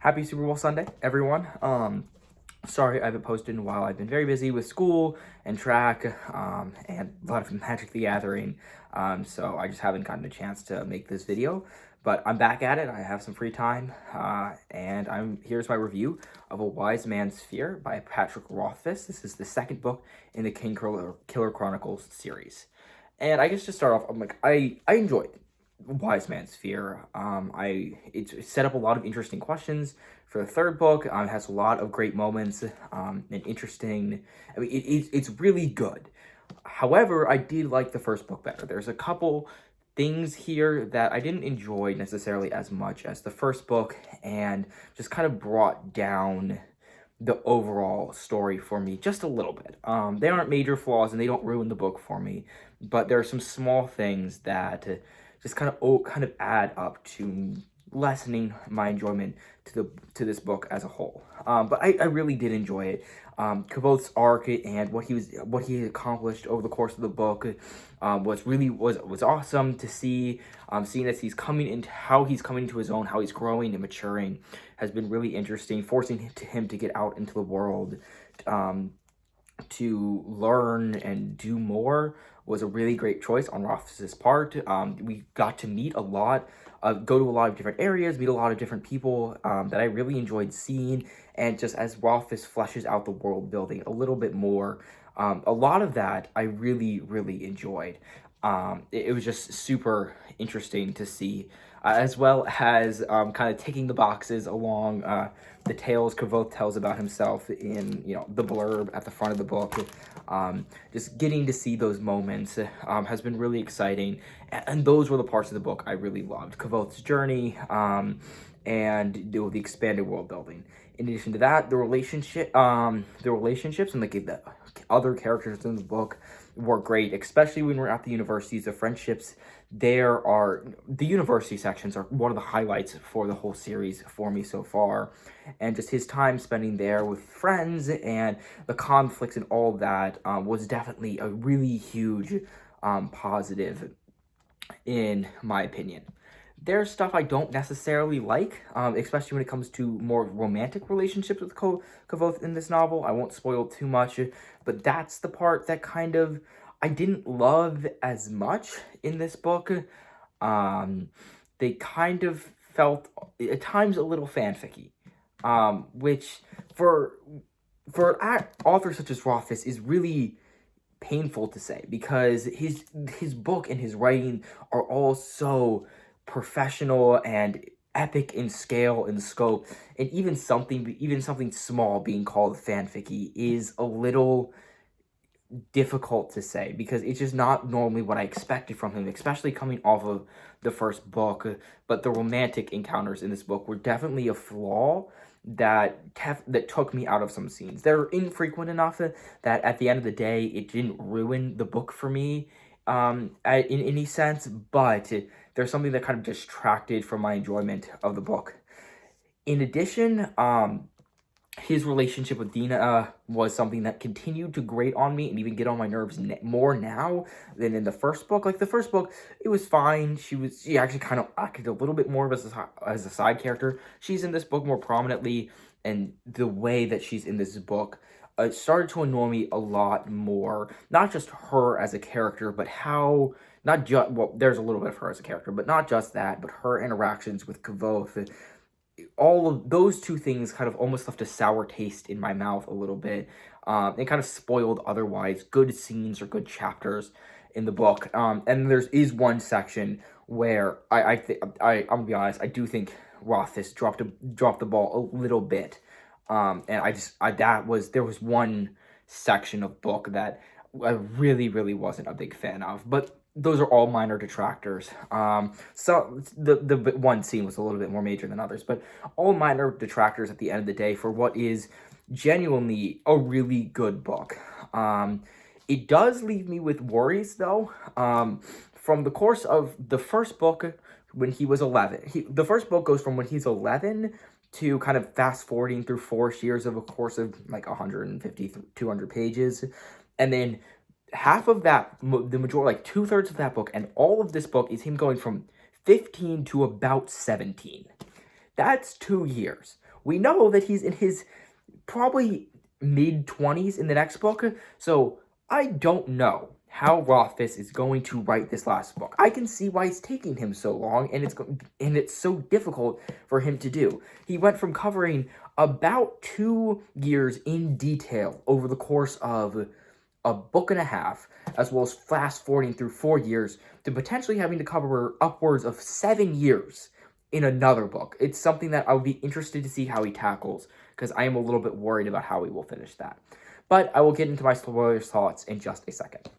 Happy Super Bowl Sunday, everyone. Sorry I haven't posted in a while. I've been very busy with school and track, and a lot of Magic the Gathering. So I just haven't gotten a chance to make this video. But I'm back at it. I have some free time, and here's my review of A Wise Man's Fear by Patrick Rothfuss. This is the second book in the Kingkiller Chronicles series. And I guess to start off, I enjoyed Wise Man's Fear. It set up a lot of interesting questions for the third book. It has a lot of great moments, and interesting. It's really good. However, I did like the first book better. There's a couple things here that I didn't enjoy necessarily as much as the first book, and just kind of brought down the overall story for me just a little bit. They aren't major flaws and they don't ruin the book for me, but there are some small things that just kind of add up to lessening my enjoyment to this book as a whole. But I really did enjoy it. Kavoth's arc and what he accomplished over the course of the book was awesome to see. Seeing as how he's coming into his own, how he's growing and maturing, has been really interesting. Forcing him to get out into the world, to learn and do more, was a really great choice on Rothfuss's part. We got to meet go to a lot of different areas, meet a lot of different people that I really enjoyed seeing. And just as Rothfuss fleshes out the world building a little bit more, a lot of that I really, really enjoyed. It was just super interesting to see, as well as kind of ticking the boxes along the tales Kavoth tells about himself in the blurb at the front of the book. Just getting to see those moments has been really exciting, and those were the parts of the book I really loved. Kavoth's journey, and the expanded world building. In addition to that, the relationships and the other characters in the book were great, especially when we're at the universities. The friendships the university sections are one of the highlights for the whole series for me so far. And just his time spending there with friends and the conflicts and all that was definitely a really huge positive in my opinion. There's stuff I don't necessarily like, especially when it comes to more romantic relationships with Kavoth in this novel. I won't spoil too much, but that's the part that kind of I didn't love as much in this book. They kind of felt at times a little fanficky, which for an author such as Rothfuss is really painful to say, because his book and his writing are all so professional and epic in scale and scope, and even something small being called fanficky is a little difficult to say, because it's just not normally what I expected from him, especially coming off of the first book. But the romantic encounters in this book were definitely a flaw that took me out of some scenes. They're infrequent enough that at the end of the day, it didn't ruin the book for me in any sense, but there's something that kind of distracted from my enjoyment of the book. In addition, his relationship with Dina was something that continued to grate on me and even get on my nerves more now than in the first book. Like, the first book, it was fine. She actually kind of acted a little bit more as a side character. She's in this book more prominently, and the way that she's in this book started to annoy me a lot more. Not just her as a character, but how, not just, well, there's a little bit of her as a character, but not just that, but her interactions with Kavoth. All of those two things kind of almost left a sour taste in my mouth a little bit. It kind of spoiled otherwise good scenes or good chapters in the book. And is one section where I'm gonna be honest, I do think Rothfuss dropped the ball a little bit. And there was one section of book that I really, really wasn't a big fan of, but those are all minor detractors. So the one scene was a little bit more major than others, but all minor detractors at the end of the day for what is genuinely a really good book. It does leave me with worries, though. From the course of the first book, when he was 11, the first book goes from when he's 11 to kind of fast forwarding through 4 years of a course of like 150, 200 pages, and then half of that, the majority, like 2/3 of that book, and all of this book is him going from 15 to about 17. That's 2 years. We know that he's in his probably mid-20s in the next book, so I don't know how Rothfuss is going to write this last book. I can see why it's taking him so long, and it's so difficult for him to do. He went from covering about 2 years in detail over the course of a book and a half, as well as fast forwarding through 4 years, to potentially having to cover upwards of 7 years in another book. It's something that I would be interested to see how he tackles, because I am a little bit worried about how he will finish that. But I will get into my spoilers thoughts in just a second.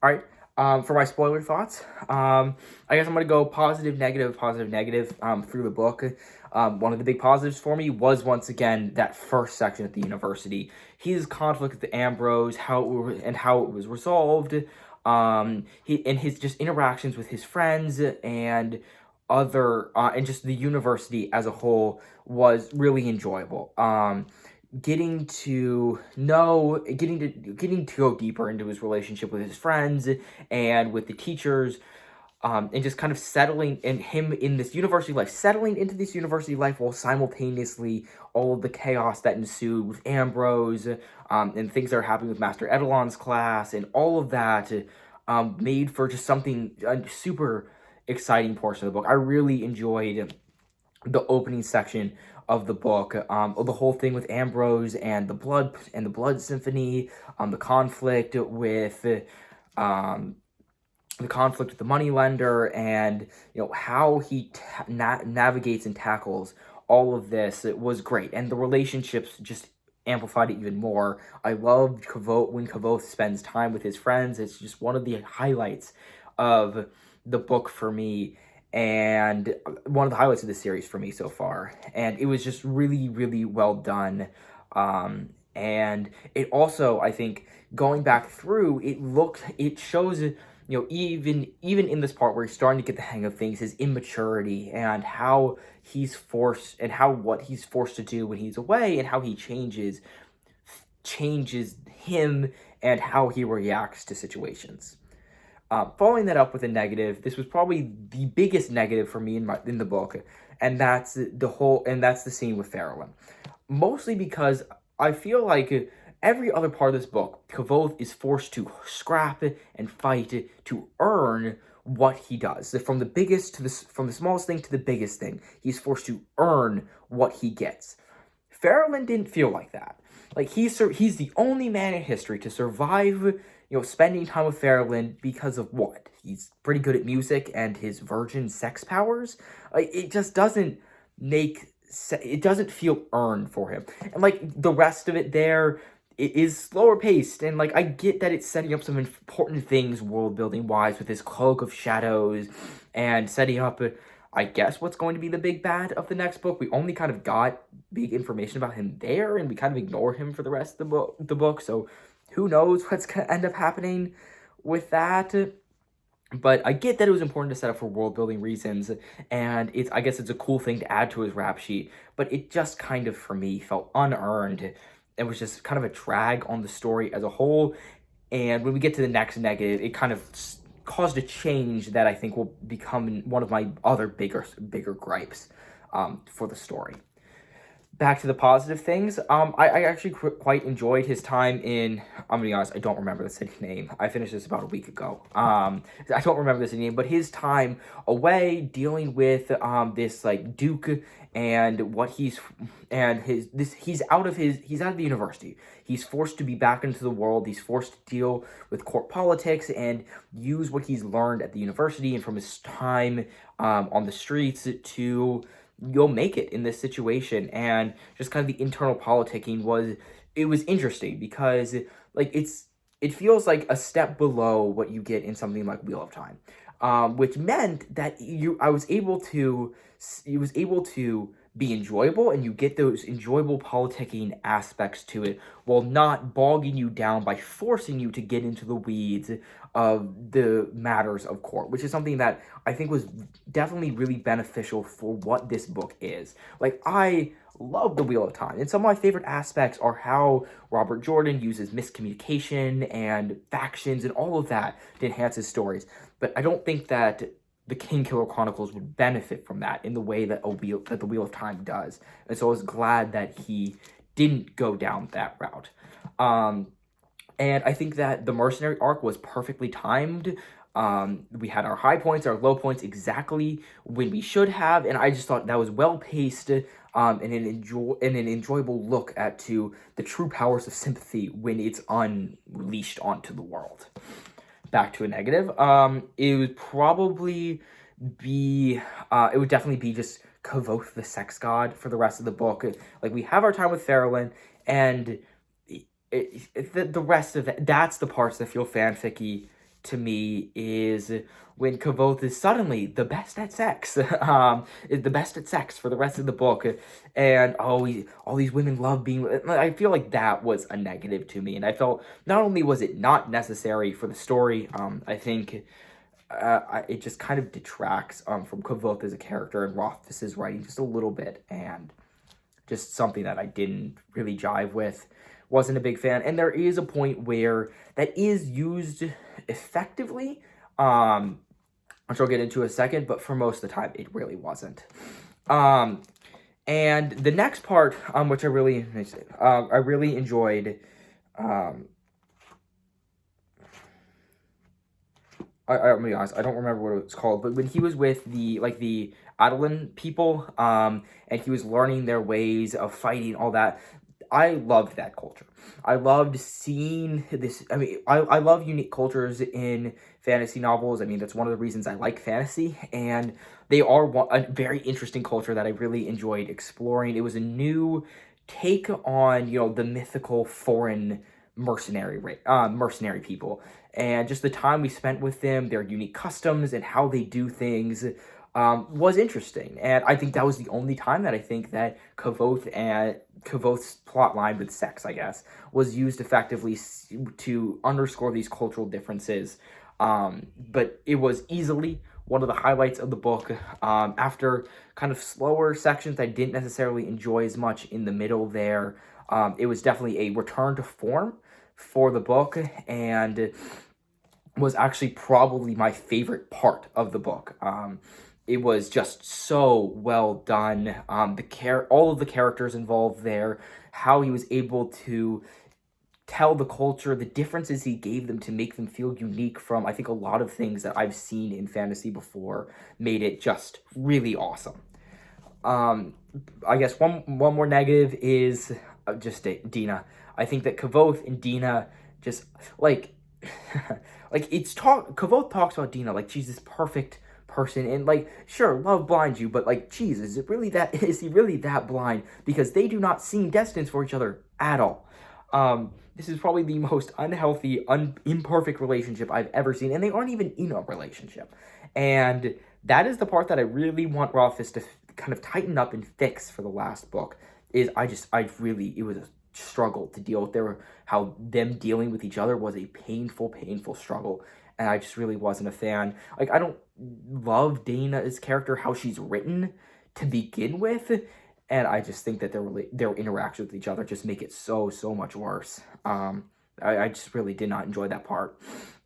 All right. For my spoiler thoughts, I guess I'm going to go positive, negative, through the book. One of the big positives for me was, once again, that first section at the university. His conflict with Ambrose, how it was resolved, his just interactions with his friends and and just the university as a whole was really enjoyable. Getting to go deeper into his relationship with his friends and with the teachers, and just kind of settling in this university life, settling into this university life while simultaneously all of the chaos that ensued with Ambrose, and things that are happening with Master Edelon's class, and all of that, made for just something a super exciting portion of the book. I really enjoyed the opening section of the book, the whole thing with Ambrose and the blood symphony, the conflict with the moneylender, and how he navigates and tackles all of this. It was great, and the relationships just amplified it even more. I loved when Kvothe spends time with his friends. It's just one of the highlights of the book for me, and one of the highlights of the series for me so far. And it was just really, really well done. And it also, I think, going back through, it shows, even in this part where he's starting to get the hang of things, his immaturity and how what he's forced to do when he's away, and how he changes him and how he reacts to situations. Following that up with a negative, this was probably the biggest negative for me in the book, and that's the scene with Farrelyn. Mostly because I feel like every other part of this book, Kvothe is forced to scrap and fight to earn what he does. From the smallest thing to the biggest thing, he's forced to earn what he gets. Farrelyn didn't feel like that. Like, he's the only man in history to survive, spending time with Farrelyn because of what? He's pretty good at music and his virgin sex powers. It just doesn't feel earned for him. And the rest of it there, it is slower paced, and I get that it's setting up some important things world building wise with his cloak of shadows, and setting up, I guess, what's going to be the big bad of the next book. We only kind of got big information about him there, and we kind of ignore him for the rest of the book. So who knows what's going to end up happening with that. But I get that it was important to set up for world-building reasons, and I guess it's a cool thing to add to his rap sheet, but it just kind of, for me, felt unearned. It was just kind of a drag on the story as a whole, and when we get to the next negative, it kind of caused a change that I think will become one of my other bigger gripes for the story. Back to the positive things. I actually quite enjoyed his time in. I'm gonna be honest, I don't remember the city name. I finished this about a week ago. I don't remember the city name, but his time away dealing with this Duke, and what he's out of the university. He's forced to be back into the world. He's forced to deal with court politics and use what he's learned at the university and from his time on the streets to you'll make it in this situation. And just kind of the internal politicking was interesting, because it feels like a step below what you get in something like Wheel of Time, which meant that it was able to be enjoyable, and you get those enjoyable politicking aspects to it while not bogging you down by forcing you to get into the weeds of the matters of court, which is something that I think was definitely really beneficial for what this book is. I love the Wheel of Time. And some of my favorite aspects are how Robert Jordan uses miscommunication and factions and all of that to enhance his stories. But I don't think that the Kingkiller Chronicles would benefit from that in the way that the Wheel of Time does. And so I was glad that he didn't go down that route. And I think that the Mercenary arc was perfectly timed. We had our high points, our low points exactly when we should have, and I just thought that was well paced, and an enjoyable look at to the true powers of sympathy when it's unleashed onto the world. Back to a negative. It would probably be, it would definitely be just Kavoth the sex god for the rest of the book. Like, we have our time with Farrellin, and the rest of it, that's the parts that feel fanficky to me, is when Kavoth is suddenly the best at sex, is the best at sex for the rest of the book, and all these women love being. I feel like that was a negative to me, and I felt not only was it not necessary for the story, I think it just kind of detracts from Kavoth as a character and Rothfuss's writing just a little bit, and just something that I didn't really jive with. Wasn't a big fan. And there is a point where that is used effectively, which I'll get into in a second, but for most of the time, it really wasn't. And the next part, which I really enjoyed, I'm gonna be honest, I don't remember what it's called, but when he was with the Adelan people, and he was learning their ways of fighting, all that, I loved that culture. I loved seeing this. I mean, I love unique cultures in fantasy novels. I mean, that's one of the reasons I like fantasy, and they are a very interesting culture that I really enjoyed exploring. It was a new take on, the mythical foreign mercenary people, and just the time we spent with them, their unique customs and how they do things, was interesting. And I think that was the only time that I think that Kavoth's plot line with sex, I guess, was used effectively to underscore these cultural differences. But it was easily one of the highlights of the book. After kind of slower sections I didn't necessarily enjoy as much in the middle there, it was definitely a return to form for the book, and was actually probably my favorite part of the book. It was just so well done. All of the characters involved there, how he was able to tell the culture, the differences he gave them to make them feel unique from, I think, a lot of things that I've seen in fantasy before, made it just really awesome. I guess one more negative is just Dina. I think that Kavoth and Dina just like Kavoth talks about Dina like she's this perfect person, and sure, love blinds you, but geez, is he really that blind? Because they do not seem destined for each other at all. This is probably the most unhealthy, imperfect relationship I've ever seen, and they aren't even in a relationship. And that is the part that I really want Rothfuss to kind of tighten up and fix for the last book. It was a struggle to deal with. How them dealing with each other was a painful struggle, and I just really wasn't a fan. I don't love Dana's character, how she's written to begin with, and I just think that their interactions with each other just make it so much worse. I just really did not enjoy that part.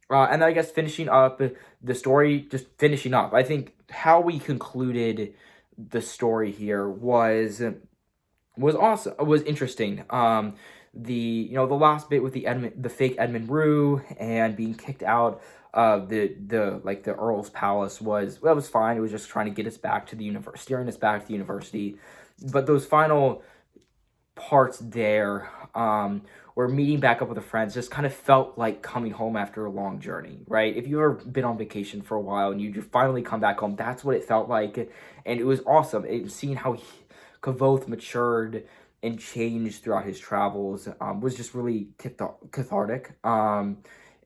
And I guess finishing up the story, I think how we concluded the story here was awesome. Was interesting. The last bit with the fake Edmund Rue and being kicked out of the Earl's palace was fine. It was just trying to get us back to the university, steering us back to the university. But those final parts there, where meeting back up with the friends just kind of felt like coming home after a long journey, right? If you've ever been on vacation for a while and you finally come back home, that's what it felt like. And it was awesome. Seeing how Kavoth matured and changed throughout his travels was just really cathartic.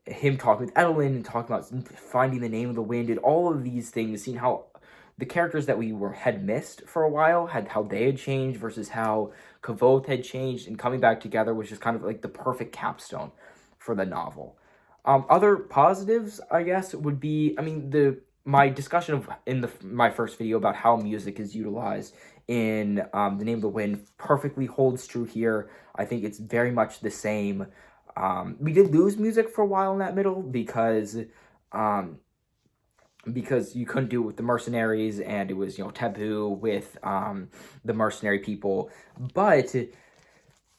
Him talking with Edelyn and talking about finding the name of the wind and all of these things, seeing how the characters that we had missed for a while, how they had changed versus how Kavoth had changed, and coming back together was just kind of like the perfect capstone for the novel. Other positives, I guess, would be, my discussion of in my first video about how music is utilized in The Name of the Wind perfectly holds true here. I think it's very much the same. We did lose music for a while in that middle um, because you couldn't do it with the mercenaries, and it was, taboo with the mercenary people. But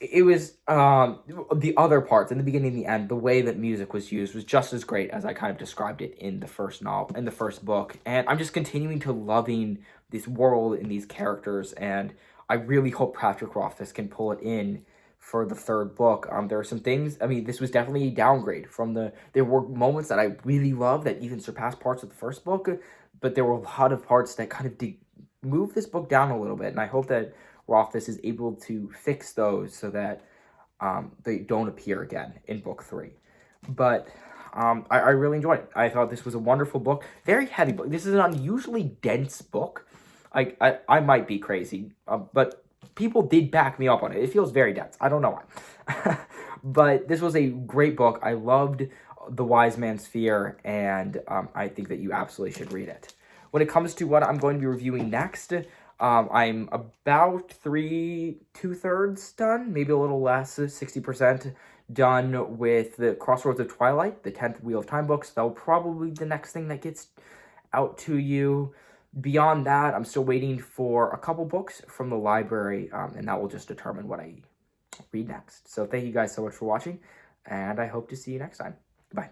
it was the other parts in the beginning and the end. The way that music was used was just as great as I kind of described it in the first novel, in the first book. And I'm just continuing to loving this world and these characters, and I really hope Patrick Rothfuss can pull it in for the third book. There are some things. I mean, this was definitely a downgrade from the. There were moments that I really loved that even surpassed parts of the first book, but there were a lot of parts that kind of move this book down a little bit, and I hope that Rothfuss is able to fix those so that they don't appear again in book 3. But I really enjoyed it. I thought this was a wonderful book. Very heavy book. This is an unusually dense book. I might be crazy, but people did back me up on it. It feels very dense. I don't know why. But this was a great book. I loved The Wise Man's Fear, and I think that you absolutely should read it. When it comes to what I'm going to be reviewing next, I'm about 2/3 done, maybe a little less, 60% done with the Crossroads of Twilight, the 10th Wheel of Time books. That'll probably be the next thing that gets out to you. Beyond that, I'm still waiting for a couple books from the library, and that will just determine what I read next. So thank you guys so much for watching, and I hope to see you next time. Goodbye.